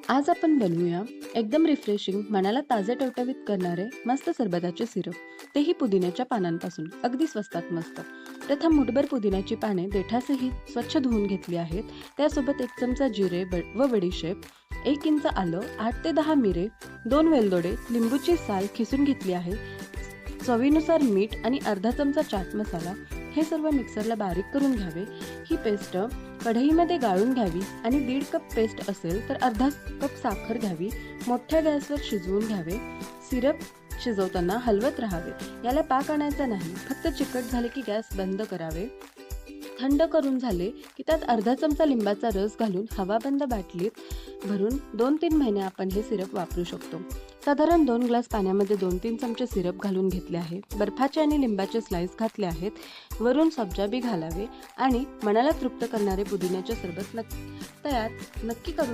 आज आपण बनवूया एकदम रिफ्रेशिंग, मनाला ताजे-टवटवीत करणारे मस्त सरबताचे सिरप. तेही पुदिन्याच्या पानांपासून, अगदी स्वस्तात मस्त. प्रथम मुठभर पुदिन्याची पाने देठासहित स्वच्छ धुवून घेतली आहेत. त्यासोबत 1 चमचा जिरे व बडीशेप, 1 इंच आलं, 8 ते 10 मिरे, 2 वेलदोडे, लिंबूची साल खिसून घेतली आहे, चवीनुसार मीठ आणि अर्धा चमचा चाट मसाला. हे सर्व मिक्सरला बारीक करून घ्यावे. ही पेस्ट कढईमध्ये गाळून घ्यावी आणि 1.5 कप पेस्ट असेल तर अर्धा कप साखर घ्यावी. मोठ्या गॅसवर शिजवून घ्यावे. सिरप शिजवताना हलवत राहावे. याला पाक आणायचा नाही, फक्त चिकट झाले की गॅस बंद करावे. थंड करून झाले की त्यात अर्धा चमचा लिंबाचा रस घालून हवाबंद बाटलीत भरून 2-3 महिने आपण हे सिरप वापरू शकतो. साधारण 2 ग्लास पाण्यामध्ये 2-3 चमचे सिरप घालून घेतले आहे. बर्फाचे आणि लिंबाचे स्लाइस घातले आहेत. वरून सब्जा बी घालावे आणि मनाला तृप्त करणारे पुदिन्याचे सरबत तयार. नक्की करून